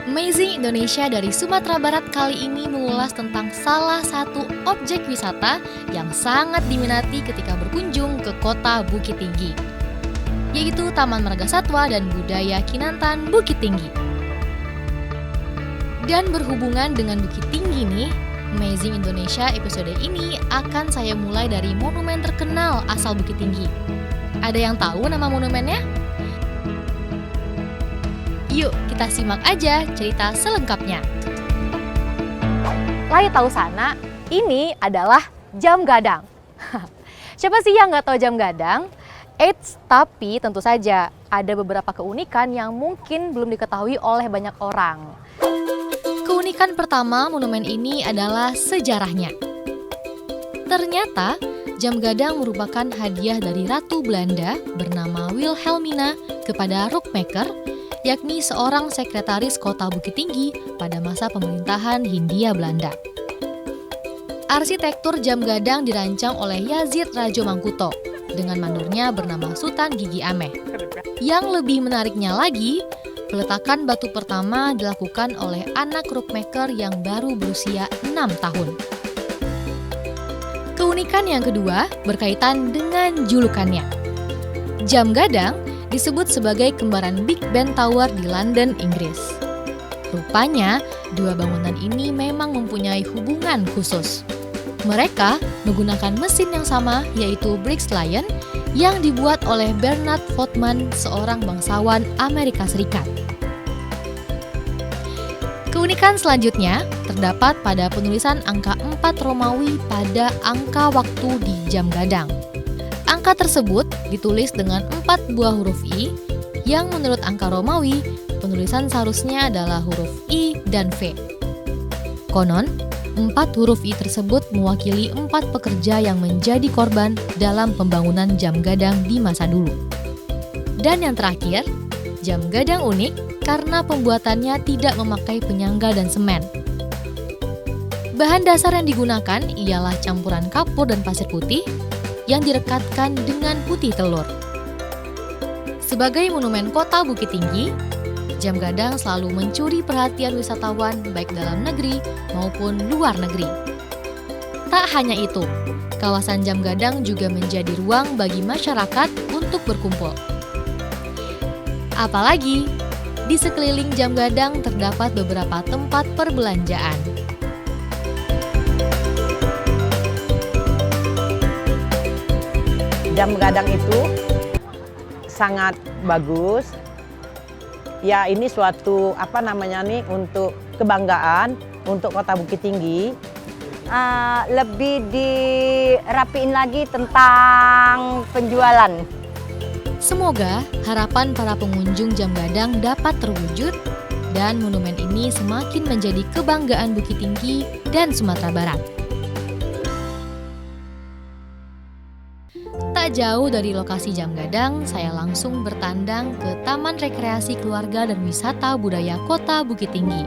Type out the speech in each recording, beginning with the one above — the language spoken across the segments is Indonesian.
Amazing Indonesia dari Sumatera Barat kali ini mengulas tentang salah satu objek wisata yang sangat diminati ketika berkunjung ke kota Bukit Tinggi, yaitu Taman Marga Satwa dan Budaya Kinantan Bukit Tinggi. Dan berhubungan dengan Bukit Tinggi nih, Amazing Indonesia episode ini akan saya mulai dari monumen terkenal asal Bukit Tinggi. Ada yang tahu nama monumennya? Yuk, kita simak aja cerita selengkapnya. Lai tahu sana, ini adalah jam gadang. Siapa sih yang nggak tahu jam gadang? Eits, tapi tentu saja ada beberapa keunikan yang mungkin belum diketahui oleh banyak orang. Keunikan pertama monumen ini adalah sejarahnya. Ternyata, jam gadang merupakan hadiah dari Ratu Belanda bernama Wilhelmina kepada Rockmaker, yakni seorang sekretaris kota Bukit Tinggi pada masa pemerintahan Hindia Belanda. Arsitektur jam gadang dirancang oleh Yazid Rajo Mangkuto dengan mandornya bernama Sultan Gigi Ameh. Yang lebih menariknya lagi, peletakan batu pertama dilakukan oleh anak Rockmaker yang baru berusia 6 tahun. Keunikan yang kedua berkaitan dengan julukannya. Jam gadang disebut sebagai kembaran Big Ben Tower di London, Inggris. Rupanya, dua bangunan ini memang mempunyai hubungan khusus. Mereka menggunakan mesin yang sama, yaitu Briggs Lion, yang dibuat oleh Bernard Fortman, seorang bangsawan Amerika Serikat. Keunikan selanjutnya terdapat pada penulisan angka 4 Romawi pada angka waktu di jam gadang. Angka tersebut ditulis dengan 4 buah huruf I, yang menurut angka Romawi, penulisan seharusnya adalah huruf I dan V. Konon, 4 huruf I tersebut mewakili 4 pekerja yang menjadi korban dalam pembangunan jam gadang di masa dulu. Dan yang terakhir, jam gadang unik karena pembuatannya tidak memakai penyangga dan semen. Bahan dasar yang digunakan ialah campuran kapur dan pasir putih yang direkatkan dengan putih telur. Sebagai monumen kota Bukit Tinggi, jam gadang selalu mencuri perhatian wisatawan baik dalam negeri maupun luar negeri. Tak hanya itu, kawasan jam gadang juga menjadi ruang bagi masyarakat untuk berkumpul. Apalagi, di sekeliling jam gadang terdapat beberapa tempat perbelanjaan. Jam gadang itu sangat bagus. Ya, ini suatu untuk kebanggaan untuk Kota Bukit Tinggi. Lebih dirapiin lagi tentang penjualan. Semoga harapan para pengunjung jam gadang dapat terwujud dan monumen ini semakin menjadi kebanggaan Bukit Tinggi dan Sumatera Barat. Tak jauh dari lokasi jam gadang, saya langsung bertandang ke Taman Rekreasi Keluarga dan Wisata Budaya Kota Bukit Tinggi.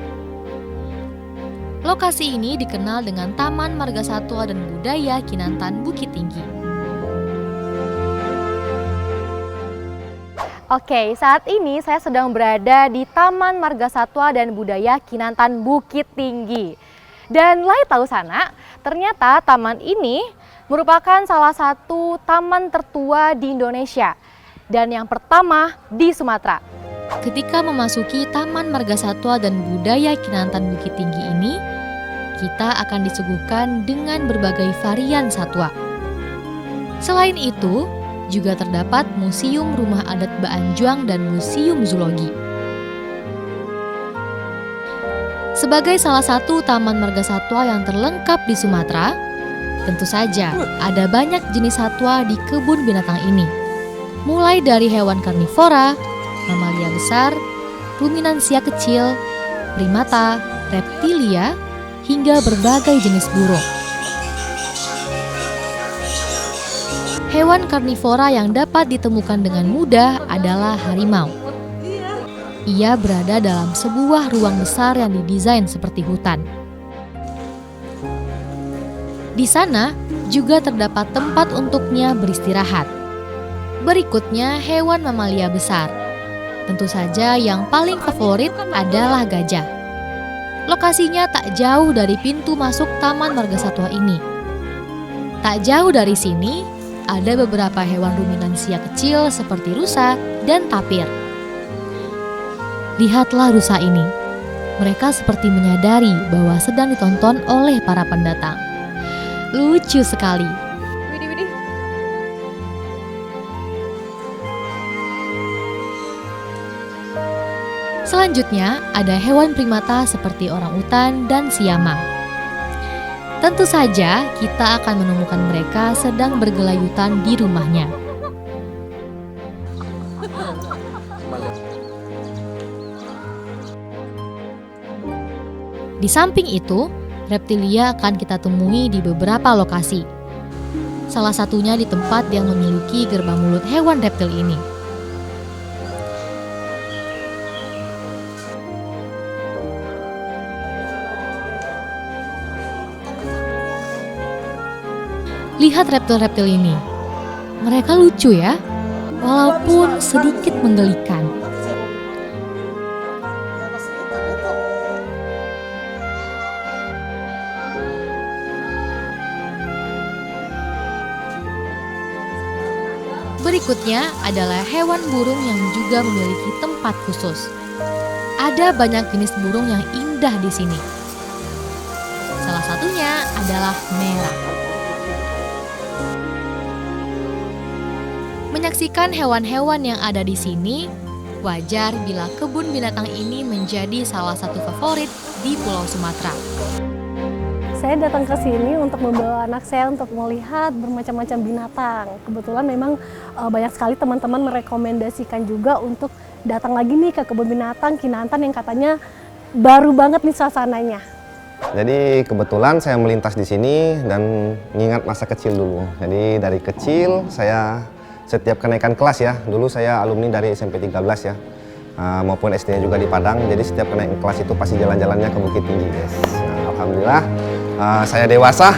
Lokasi ini dikenal dengan Taman Marga Satwa dan Budaya Kinantan Bukit Tinggi. Oke, saat ini saya sedang berada di Taman Marga Satwa dan Budaya Kinantan Bukit Tinggi. Dan Lai tahu sana, ternyata taman ini merupakan salah satu taman tertua di Indonesia dan yang pertama di Sumatera. Ketika memasuki Taman Marga Satwa dan Budaya Kinantan Bukit Tinggi ini, kita akan disuguhkan dengan berbagai varian satwa. Selain itu, juga terdapat Museum Rumah Adat Baanjuang dan Museum Zoologi. Sebagai salah satu Taman Marga Satwa yang terlengkap di Sumatera, tentu saja ada banyak jenis satwa di kebun binatang ini. Mulai dari hewan karnivora, mamalia besar, ruminansia kecil, primata, reptilia, hingga berbagai jenis burung. Hewan karnivora yang dapat ditemukan dengan mudah adalah harimau. Ia berada dalam sebuah ruang besar yang didesain seperti hutan. Di sana juga terdapat tempat untuknya beristirahat. Berikutnya hewan mamalia besar. Tentu saja yang paling favorit adalah gajah. Lokasinya tak jauh dari pintu masuk Taman Marga Satwa ini. Tak jauh dari sini, ada beberapa hewan ruminansia kecil seperti rusa dan tapir. Lihatlah rusa ini. Mereka seperti menyadari bahwa sedang ditonton oleh para pendatang. Lucu sekali. Widih, widih. Selanjutnya, ada hewan primata seperti orangutan dan siamang. Tentu saja, kita akan menemukan mereka sedang bergelayutan di rumahnya. Di samping itu, reptilia akan kita temui di beberapa lokasi. Salah satunya di tempat yang memiliki gerbang mulut hewan reptil ini. Lihat reptil-reptil ini. Mereka lucu ya, walaupun sedikit menggelikan. Berikutnya adalah hewan burung yang juga memiliki tempat khusus. Ada banyak jenis burung yang indah di sini. Salah satunya adalah merah. Menyaksikan hewan-hewan yang ada di sini, wajar bila kebun binatang ini menjadi salah satu favorit di Pulau Sumatera. Saya datang ke sini untuk membawa anak saya untuk melihat bermacam-macam binatang. Kebetulan memang banyak sekali teman-teman merekomendasikan juga untuk datang lagi nih ke kebun binatang Kinantan yang katanya baru banget nih suasananya. Jadi kebetulan saya melintas di sini dan mengingat masa kecil dulu. Jadi dari kecil saya setiap kenaikan kelas ya, dulu saya alumni dari SMP 13 ya, maupun SD-nya juga di Padang. Jadi setiap kenaikan kelas itu pasti jalan-jalannya ke Bukit Tinggi, guys. Nah, alhamdulillah saya dewasa,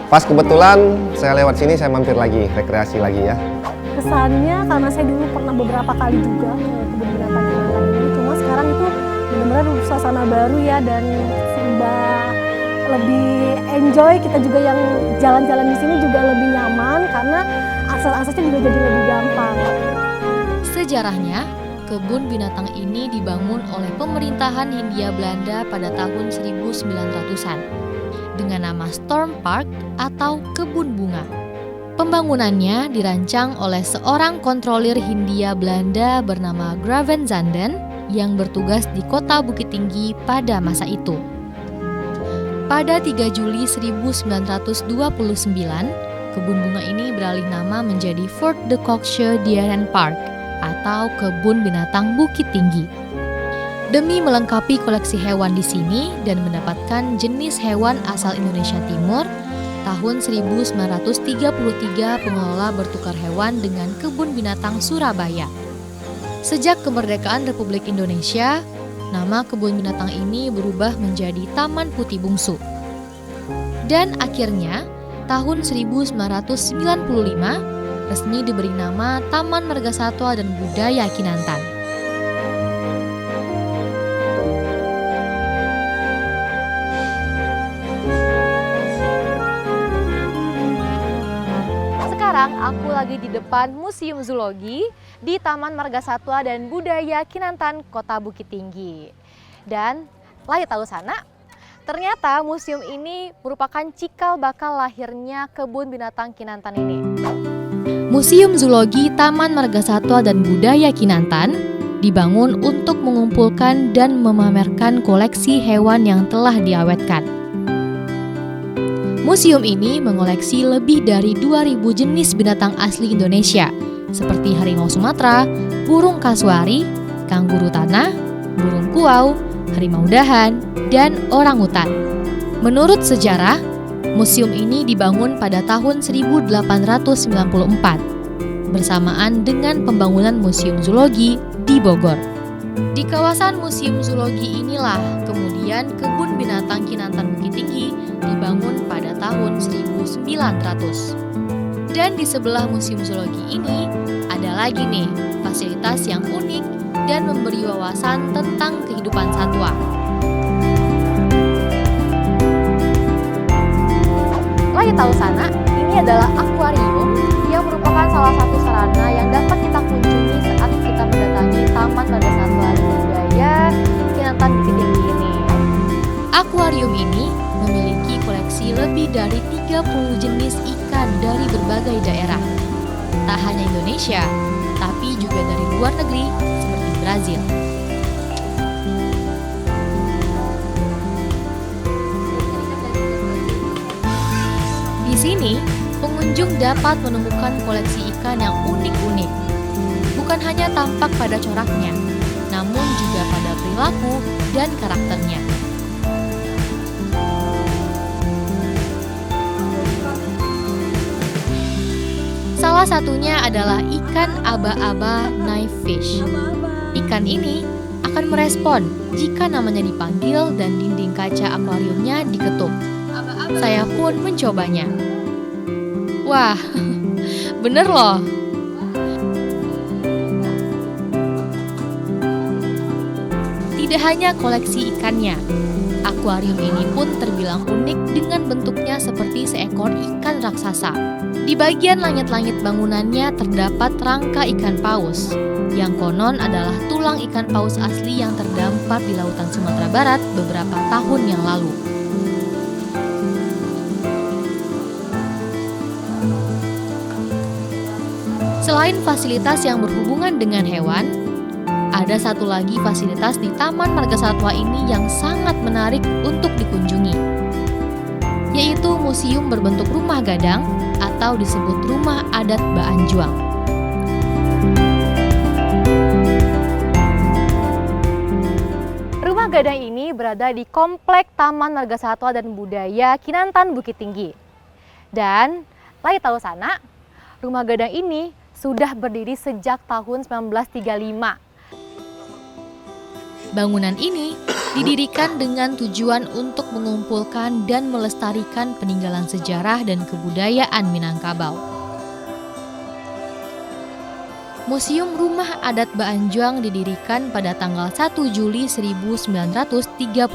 pas kebetulan saya lewat sini saya mampir lagi, rekreasi lagi ya. Kesannya karena saya dulu pernah beberapa kali juga ke kebun binatang Kinantan ini, cuma sekarang itu benar-benar suasana baru ya dan sudah lebih enjoy. Kita juga yang jalan-jalan di sini juga lebih nyaman karena akses-aksesnya juga jadi lebih gampang. Sejarahnya, kebun binatang ini dibangun oleh pemerintahan Hindia Belanda pada tahun 1900-an dengan nama Storm Park atau Kebun Bunga. Pembangunannya dirancang oleh seorang kontrolir Hindia Belanda bernama Graven Zanden yang bertugas di kota Bukit Tinggi pada masa itu. Pada 3 Juli 1929, kebun bunga ini beralih nama menjadi Fort de Koksje Dieren Park atau Kebun Binatang Bukit Tinggi. Demi melengkapi koleksi hewan di sini dan mendapatkan jenis hewan asal Indonesia Timur, tahun 1933 pengelola bertukar hewan dengan Kebun Binatang Surabaya. Sejak kemerdekaan Republik Indonesia, nama kebun binatang ini berubah menjadi Taman Putih Bungsu. Dan akhirnya, tahun 1995 resmi diberi nama Taman Marga Satwa dan Budaya Kinantan. Sekarang aku lagi di depan Museum Zoologi di Taman Marga Satwa dan Budaya Kinantan, Kota Bukit Tinggi. Dan layu tahu sana, ternyata museum ini merupakan cikal bakal lahirnya kebun binatang Kinantan ini. Museum Zoologi Taman Marga Satwa dan Budaya Kinantan dibangun untuk mengumpulkan dan memamerkan koleksi hewan yang telah diawetkan. Museum ini mengoleksi lebih dari 2.000 jenis binatang asli Indonesia, seperti harimau Sumatera, burung kasuari, kanguru tanah, burung kuau, harimau dahan, dan orangutan. Menurut sejarah, museum ini dibangun pada tahun 1894, bersamaan dengan pembangunan Museum Zoologi di Bogor. Di kawasan Museum Zoologi inilah kemudian Kebun Binatang Kinantan Bukit Tinggi dibangun pada tahun 1900. Dan di sebelah Museum Zoologi ini ada lagi nih fasilitas yang unik dan memberi wawasan tentang kehidupan satwa. Lain tahu sana, ini adalah akuarium yang merupakan salah satu sarana yang dapat kita kunjungi saat kita mendatangi Taman Marga Satwa dan Budaya Kinantan Bukit Tinggi ini. Akuarium ini memiliki koleksi lebih dari 30 jenis ikan dari berbagai daerah. Tak hanya Indonesia, tapi juga dari luar negeri seperti Brazil. Di sini, pengunjung dapat menemukan koleksi ikan yang unik-unik. Bukan hanya tampak pada coraknya, namun juga pada perilaku dan karakternya. Salah satunya adalah ikan aba-aba knife fish. Ikan ini akan merespon jika namanya dipanggil dan dinding kaca akuariumnya diketuk. Saya pun mencobanya. Wah, bener loh. Tidak hanya koleksi ikannya, akuarium ini pun terbilang unik dengan bentuknya seperti seekor ikan raksasa. Di bagian langit-langit bangunannya terdapat rangka ikan paus, yang konon adalah tulang ikan paus asli yang terdampar di lautan Sumatera Barat beberapa tahun yang lalu. Selain fasilitas yang berhubungan dengan hewan, ada satu lagi fasilitas di Taman Marga Satwa ini yang sangat menarik untuk dikunjungi, yaitu museum berbentuk rumah gadang atau disebut Rumah Adat Baanjuang. Rumah gadang ini berada di Komplek Taman Marga Satwa dan Budaya Kinantan Bukit Tinggi. Dan, lain tahu sana, rumah gadang ini sudah berdiri sejak tahun 1935. Bangunan ini didirikan dengan tujuan untuk mengumpulkan dan melestarikan peninggalan sejarah dan kebudayaan Minangkabau. Museum Rumah Adat Baanjuang didirikan pada tanggal 1 Juli 1935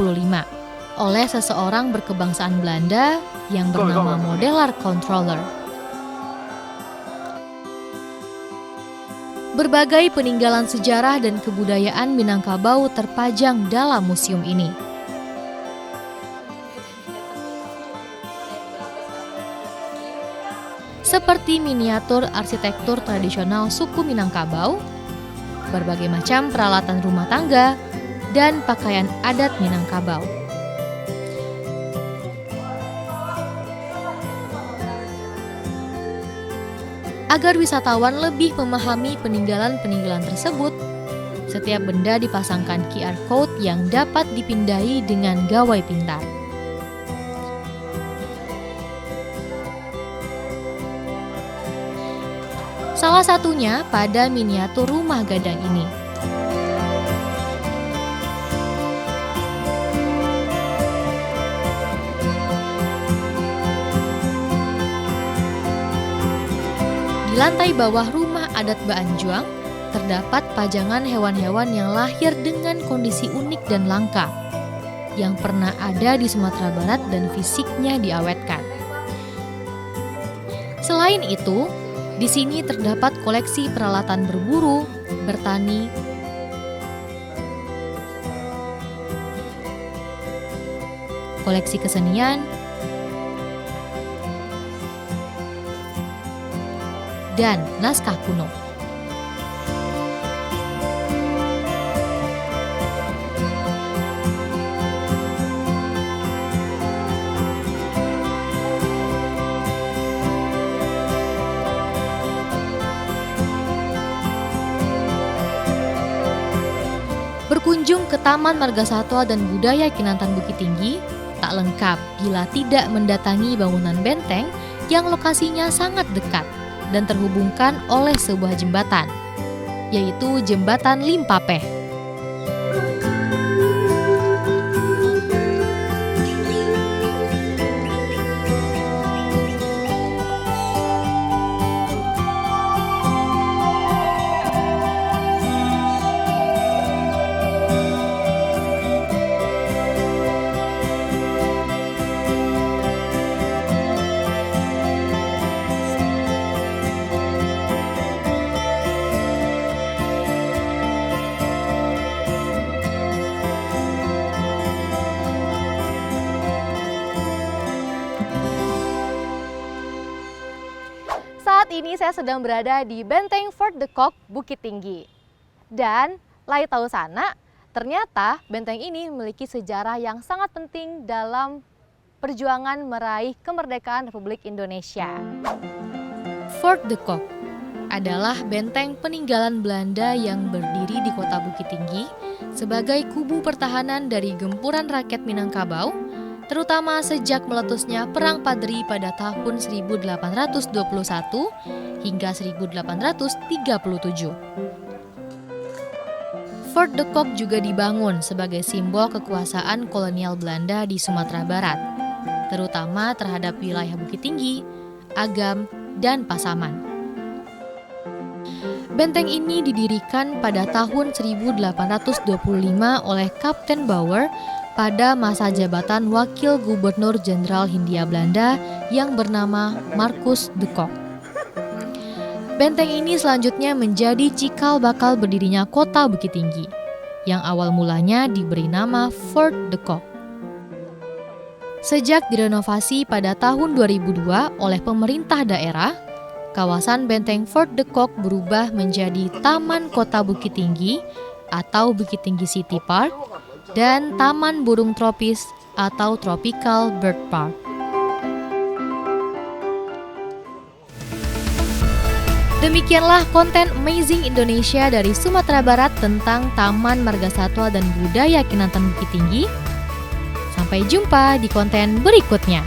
oleh seseorang berkebangsaan Belanda yang bernama Modelar Controller. Berbagai peninggalan sejarah dan kebudayaan Minangkabau terpajang dalam museum ini. Seperti miniatur arsitektur tradisional suku Minangkabau, berbagai macam peralatan rumah tangga, dan pakaian adat Minangkabau. Agar wisatawan lebih memahami peninggalan-peninggalan tersebut, setiap benda dipasangkan QR code yang dapat dipindai dengan gawai pintar. Salah satunya pada miniatur rumah gadang ini. Di lantai bawah rumah adat Baanjuang terdapat pajangan hewan-hewan yang lahir dengan kondisi unik dan langka yang pernah ada di Sumatera Barat dan fisiknya diawetkan. Selain itu, di sini terdapat koleksi peralatan berburu, bertani, koleksi kesenian, dan naskah kuno. Berkunjung ke Taman Marga Satwa dan Budaya Kinantan Bukit Tinggi tak lengkap bila tidak mendatangi bangunan benteng yang lokasinya sangat dekat dan terhubungkan oleh sebuah jembatan, yaitu Jembatan Limpapeh. saya sedang berada di Benteng Fort de Kock, Bukit Tinggi. Dan lai tahu sana, ternyata benteng ini memiliki sejarah yang sangat penting dalam perjuangan meraih kemerdekaan Republik Indonesia. Fort de Kock adalah benteng peninggalan Belanda yang berdiri di kota Bukit Tinggi sebagai kubu pertahanan dari gempuran rakyat Minangkabau, terutama sejak meletusnya Perang Padri pada tahun 1821 hingga 1837. Fort de Kock juga dibangun sebagai simbol kekuasaan kolonial Belanda di Sumatera Barat, terutama terhadap wilayah Bukit Tinggi, Agam, dan Pasaman. Benteng ini didirikan pada tahun 1825 oleh Kapten Bauer pada masa jabatan Wakil Gubernur Jenderal Hindia Belanda yang bernama Marcus de Kock. Benteng ini selanjutnya menjadi cikal bakal berdirinya kota Bukit Tinggi, yang awal mulanya diberi nama Fort de Kock. Sejak direnovasi pada tahun 2002 oleh pemerintah daerah, kawasan benteng Fort de Kock berubah menjadi Taman Kota Bukit Tinggi atau Bukit Tinggi City Park dan Taman Burung Tropis atau Tropical Bird Park. Demikianlah konten Amazing Indonesia dari Sumatera Barat tentang Taman Marga Satwa dan Budaya Kinantan Bukit Tinggi. Sampai jumpa di konten berikutnya.